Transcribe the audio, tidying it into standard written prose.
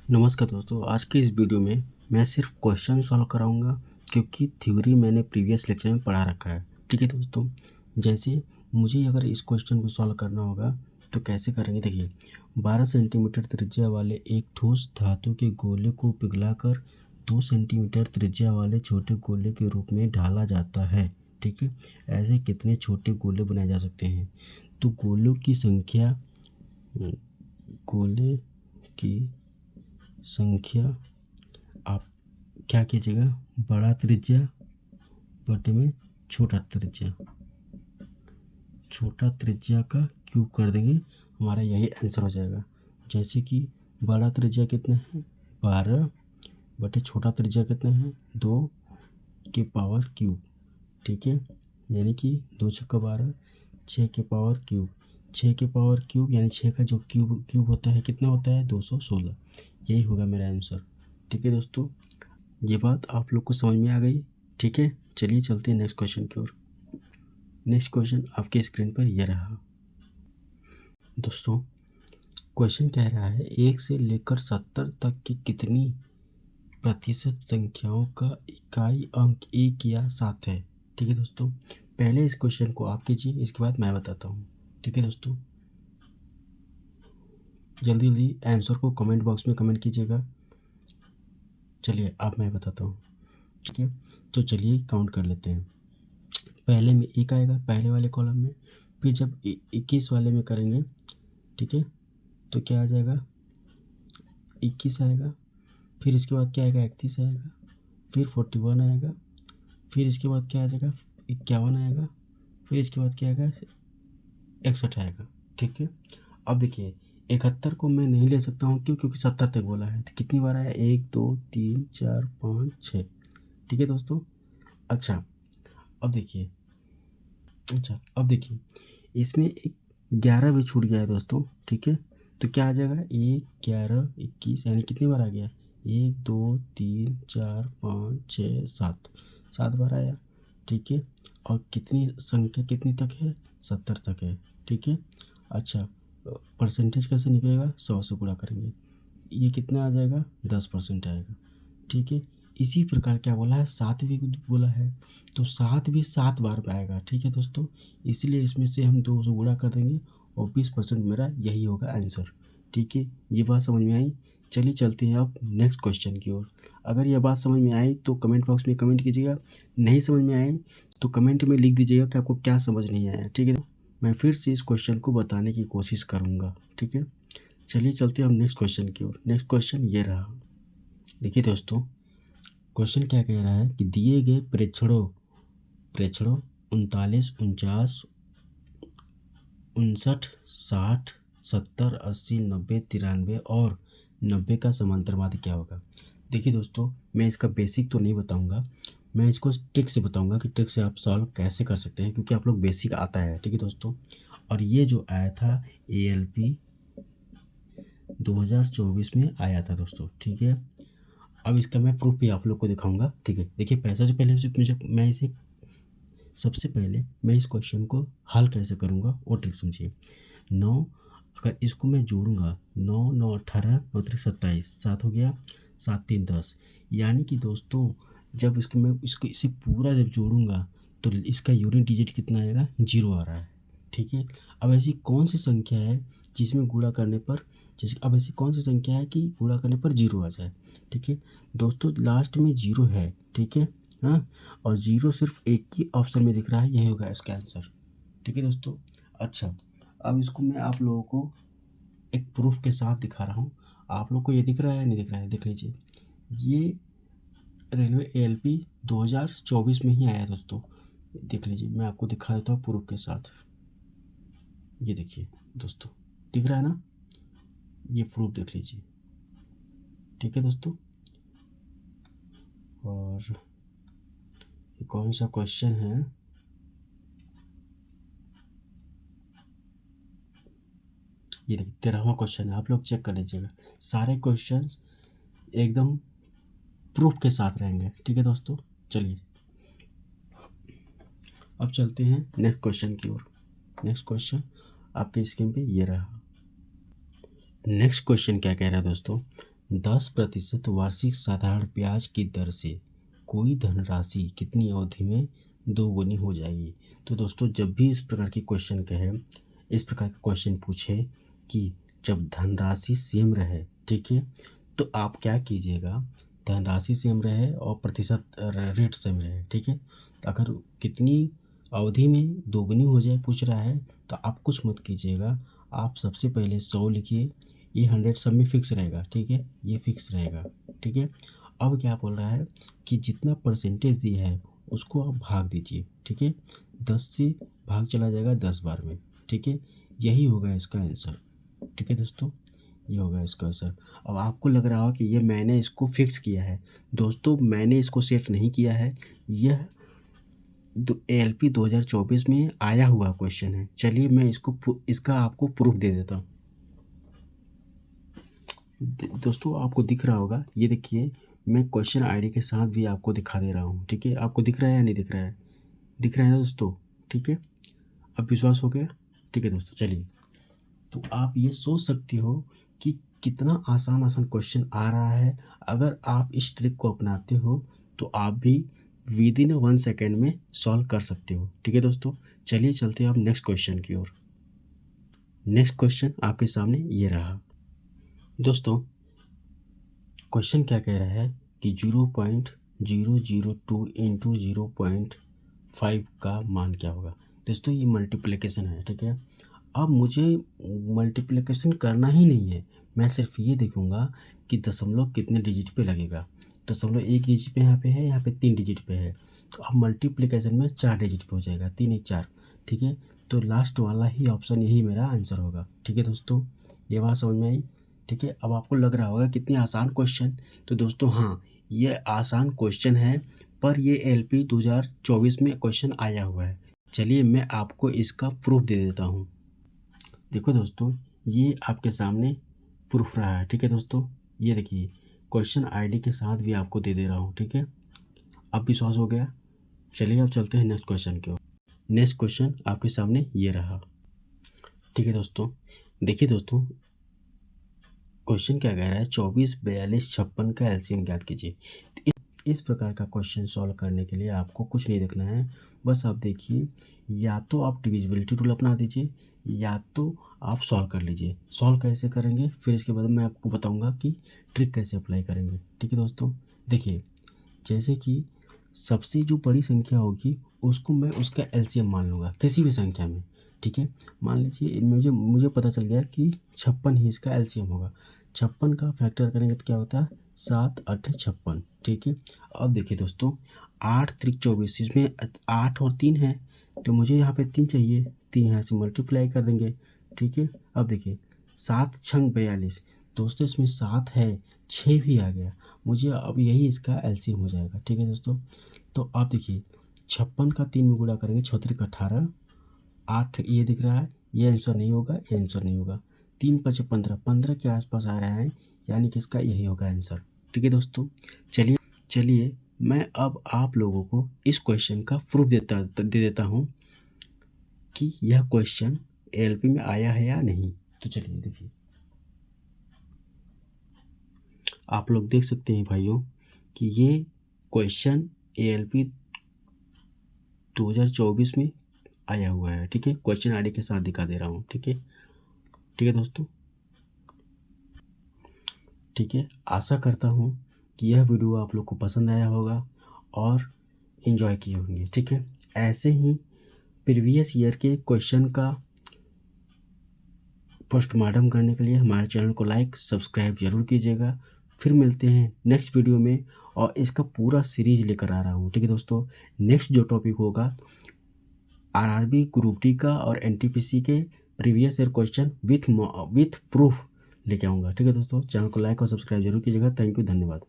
नमस्कार दोस्तों, आज के इस वीडियो में मैं सिर्फ क्वेश्चन सॉल्व कराऊंगा क्योंकि थ्योरी मैंने प्रीवियस लेक्चर में पढ़ा रखा है। ठीक है दोस्तों, जैसे मुझे अगर इस क्वेश्चन को सॉल्व करना होगा तो कैसे करेंगे। देखिए, 12 सेंटीमीटर त्रिज्या वाले एक ठोस धातु के गोले को पिघलाकर 2 सेंटीमीटर त्रिज्या वाले छोटे गोले के रूप में ढाला जाता है। ठीक है, ऐसे कितने छोटे गोले बनाए जा सकते हैं। तो गोले की संख्या आप क्या कीजिएगा, बड़ा त्रिज्या बटे में छोटा त्रिज्या का क्यूब कर देंगे, हमारा यही आंसर हो जाएगा। जैसे कि बड़ा त्रिज्या कितना है 12 बटे छोटा त्रिज्या कितना है 2 के पावर क्यूब। ठीक है, यानी कि 2 छक्का 12, 6 के पावर क्यूब। 6 के पावर क्यूब यानी 6 का जो क्यूब होता है कितना होता है 216। यही होगा मेरा आंसर। ठीक है दोस्तों, ये बात आप लोग को समझ में आ गई। ठीक है, चलिए चलते हैं नेक्स्ट क्वेश्चन की ओर। नेक्स्ट क्वेश्चन आपके स्क्रीन पर यह रहा। दोस्तों, क्वेश्चन कह रहा है 1 से लेकर 70 तक की कितनी प्रतिशत संख्याओं का इकाई अंक 1 या 7 है। ठीक है दोस्तों, पहले इस क्वेश्चन को आप कीजिए, इसके बाद मैं बताता हूँ। ठीक है दोस्तों, जल्दी जल्दी आंसर को कमेंट बॉक्स में कमेंट कीजिएगा। चलिए अब मैं बताता हूँ। ठीक है, तो चलिए काउंट कर लेते हैं। पहले में 1 आएगा पहले वाले कॉलम में, फिर जब 21 वाले में करेंगे, ठीक है, तो क्या आ जाएगा 21 आएगा। फिर इसके बाद क्या आएगा 31 आएगा, फिर 41 आएगा, फिर इसके बाद क्या आ जाएगा 51 आएगा, फिर इसके बाद क्या आएगा 61 आएगा। ठीक है, अब देखिए 71 को मैं नहीं ले सकता हूँ, क्यों, क्योंकि 70 तक बोला है। तो कितनी बार आया 1 2 3 4 5 6। ठीक है दोस्तों, अच्छा अब देखिए इसमें एक 11 भी छूट गया है दोस्तों। ठीक है, तो क्या आ जाएगा 1 11 21, यानी कितनी बार आ गया 1 2 3 4 5 6 7 बार आया। ठीक है, और कितनी संख्या कितनी तक है 70 तक है। ठीक है, अच्छा परसेंटेज कैसे निकलेगा 100 से गुणा करेंगे, ये कितना आ जाएगा 10% आएगा। ठीक है, इसी प्रकार क्या बोला है 7 भी बोला है, तो 7 भी 7 बार पे आएगा। ठीक है दोस्तों, इसलिए इसमें से हम 2 से गुणा कर देंगे और 20% मेरा यही होगा आंसर। ठीक है, ये बात समझ में आई। चलिए चलते हैं अब नेक्स्ट क्वेश्चन की ओर। अगर यह बात समझ में आई तो कमेंट बॉक्स में कमेंट कीजिएगा, नहीं समझ में आई तो कमेंट में लिख दीजिएगा कि आपको क्या समझ नहीं आया। ठीक है, मैं फिर से इस क्वेश्चन को बताने की कोशिश करूँगा। ठीक है, चलिए चलते हैं हम नेक्स्ट क्वेश्चन की ओर। नेक्स्ट क्वेश्चन ये रहा। देखिए दोस्तों, क्वेश्चन क्या कह रहा है कि दिए गए प्रेक्षणों 39 49 59 60 70 80 90 93 और 90 का समांतर माध्य क्या होगा। देखिए दोस्तों, मैं इसका बेसिक तो नहीं बताऊंगा, मैं इसको ट्रिक से बताऊंगा कि ट्रिक से आप सॉल्व कैसे कर सकते हैं, क्योंकि आप लोग बेसिक आता है। ठीक है दोस्तों, और ये जो आया था ALP 2024 में आया था दोस्तों। ठीक है, अब इसका मैं प्रूफ भी आप लोग को दिखाऊंगा। ठीक है, देखिए पैसा से पहले सबसे पहले मैं इस क्वेश्चन को हल कैसे करूंगा वो ट्रिक समझिए। 9, अगर इसको मैं जोड़ूंगा 9 9 18 9 3 27, 7 हो गया, 7 3 10, यानी कि दोस्तों जब इसे पूरा जब जोड़ूंगा तो इसका यूनिट डिजिट कितना आएगा 0 आ रहा है। ठीक है, अब ऐसी कौन सी संख्या है जिसमें गुणा करने पर अब ऐसी कौन सी संख्या है कि गुणा करने पर 0 आ जाए। ठीक है दोस्तों, लास्ट में 0 है। ठीक है, हाँ, और 0 सिर्फ एक ही ऑप्शन में दिख रहा है, यही होगा इसका आंसर। ठीक है दोस्तों, अच्छा अब इसको मैं आप लोगों को एक प्रूफ के साथ दिखा रहा हूँ। आप लोग को ये दिख रहा है नहीं दिख रहा है, देख लीजिए। ये रेलवे ALP 2024 में ही आया है दोस्तों, देख लीजिए, मैं आपको दिखा देता हूँ प्रूफ के साथ। ये देखिए दोस्तों, दिख रहा है ना, ये प्रूफ देख लीजिए। ठीक है दोस्तों, और ये कौन सा क्वेश्चन है, ये देखिए 13वां क्वेश्चन है, आप लोग चेक कर लीजिएगा। सारे क्वेश्चंस एकदम प्रूफ के साथ रहेंगे। ठीक है दोस्तों, चलिए अब चलते हैं नेक्स्ट क्वेश्चन की ओर। नेक्स्ट क्वेश्चन आपके स्क्रीन पे ये रहा। नेक्स्ट क्वेश्चन क्या कह रहा है दोस्तों, 10% वार्षिक साधारण ब्याज की दर से कोई धनराशि कितनी अवधि में दोगुनी हो जाएगी। तो दोस्तों जब भी इस प्रकार की क्वेश्चन कहे, इस प्रकार का क्वेश्चन पूछे कि जब धनराशि सेम रहे, ठीक है, तो आप क्या कीजिएगा, धनराशि सेम रहे और प्रतिशत रेट सेम रहे, ठीक है। तो अगर कितनी अवधि में दोगुनी हो जाए पूछ रहा है तो आप कुछ मत कीजिएगा, आप सबसे पहले 100 लिखिए, ये 100 सब में फिक्स रहेगा, ठीक है, ये फिक्स रहेगा, ठीक है। अब क्या बोल रहा है कि जितना परसेंटेज दिया है उसको आप भाग दीजिए, ठीक है, 10 से भाग चला जाएगा 10 बार में, ठीक है, यही होगा इसका आंसर, ठीक है दोस्तों, ये होगा इसका आंसर। अब आपको लग रहा हो कि ये मैंने इसको फिक्स किया है, दोस्तों मैंने इसको सेट नहीं किया है, यह ALP 2024 में आया हुआ क्वेश्चन है। चलिए मैं इसका आपको प्रूफ दे देता हूँ। दोस्तों आपको दिख रहा होगा, ये देखिए मैं क्वेश्चन आईडी के साथ भी आपको दिखा दे रहा हूँ, ठीक है, आपको दिख रहा है या नहीं दिख रहा है, दिख रहा है ना दोस्तों, ठीक है, अब विश्वास हो गया, ठीक है दोस्तों। चलिए तो आप ये सोच सकते हो कि कितना आसान आसान क्वेश्चन आ रहा है, अगर आप इस ट्रिक को अपनाते हो तो आप भी विदिन 1 सेकेंड में सॉल्व कर सकते हो, ठीक है दोस्तों। चलिए चलते हैं आप नेक्स्ट क्वेश्चन की ओर। नेक्स्ट क्वेश्चन आपके सामने ये रहा दोस्तों, क्वेश्चन क्या कह रहा है कि 0.002 इंटू 0.5 का मान क्या होगा। दोस्तों ये मल्टीप्लिकेशन है, ठीक है, अब मुझे मल्टीप्लिकेशन करना ही नहीं है, मैं सिर्फ ये देखूंगा कि दशमलव कितने डिजिट पे लगेगा। दशमलव 1 डिजिट पे यहाँ पे है, यहाँ पे 3 डिजिट पे है, तो अब मल्टीप्लिकेशन में 4 डिजिट पे हो जाएगा, 3 1 4, ठीक है, तो लास्ट वाला ही ऑप्शन यही मेरा आंसर होगा, ठीक है दोस्तों, ये बात समझ में आई, ठीक है। अब आपको लग रहा होगा कितनी आसान क्वेश्चन, तो दोस्तों हाँ ये आसान क्वेश्चन है, पर ये LP 2024 में क्वेश्चन आया हुआ है। चलिए मैं आपको इसका प्रूफ दे देता हूँ। देखो दोस्तों ये आपके सामने प्रूफ रहा है, ठीक है दोस्तों, ये देखिए क्वेश्चन आईडी के साथ भी आपको दे रहा हूँ, ठीक है, अब विश्वास हो गया। चलिए अब चलते हैं नेक्स्ट क्वेश्चन की ओर। नेक्स्ट क्वेश्चन आपके सामने ये रहा, ठीक है दोस्तों, देखिए दोस्तों क्वेश्चन क्या कह रहा है, 24 42 56 का LCM ज्ञात कीजिए। इस प्रकार का क्वेश्चन सॉल्व करने के लिए आपको कुछ नहीं देखना है, बस आप देखिए या तो आप डिविजिबिलिटी रूल अपना दीजिए या तो आप सॉल्व कर लीजिए। सॉल्व कैसे करेंगे फिर इसके बाद मैं आपको बताऊंगा कि ट्रिक कैसे अप्लाई करेंगे, ठीक है दोस्तों। देखिए जैसे कि सबसे जो बड़ी संख्या होगी उसको मैं उसका LCM मान लूँगा किसी भी संख्या में, ठीक है, मान लीजिए मुझे पता चल गया कि 56 ही इसका LCM होगा। 56 का फैक्टर करेंगे तो क्या होता है 7 8 56, ठीक है। अब देखिए दोस्तों 8 3 24, इसमें 8 और 3 है, तो मुझे यहाँ पे 3 चाहिए, 3 यहाँ से मल्टीप्लाई कर देंगे, ठीक है। अब देखिए 7 6 42, दोस्तों इसमें 7 है, 6 भी आ गया, मुझे अब यही इसका LCM हो जाएगा, ठीक है दोस्तों। तो आप देखिए 56 का 3 में गुणा करेंगे 6 का 18, 8 ये दिख रहा है, ये आंसर नहीं होगा, ये आंसर नहीं होगा, 3 5 15, 15 के आसपास आ रहा है, यानी कि इसका यही होगा आंसर, ठीक है दोस्तों। चलिए मैं अब आप लोगों को इस क्वेश्चन का प्रूफ दे देता हूँ कि यह क्वेश्चन ALP में आया है या नहीं। तो चलिए देखिए आप लोग देख सकते हैं भाइयों कि ये क्वेश्चन ALP 2024 में आया हुआ है, ठीक है, क्वेश्चन आईडी के साथ दिखा दे रहा हूँ, ठीक है दोस्तों, ठीक है। आशा करता हूँ कि यह वीडियो आप लोग को पसंद आया होगा और इन्जॉय किए होंगे, ठीक है। ऐसे ही प्रीवियस ईयर के क्वेश्चन का पोस्टमार्टम करने के लिए हमारे चैनल को लाइक सब्सक्राइब जरूर कीजिएगा। फिर मिलते हैं नेक्स्ट वीडियो में और इसका पूरा सीरीज लेकर आ रहा हूँ, ठीक है दोस्तों। नेक्स्ट जो टॉपिक होगा RRB ग्रुप डी का और NTPC के previous year question with proof लेके आऊँगा, ठीक है दोस्तों। चैनल को लाइक और सब्सक्राइब जरूर कीजिएगा। थैंक यू, धन्यवाद।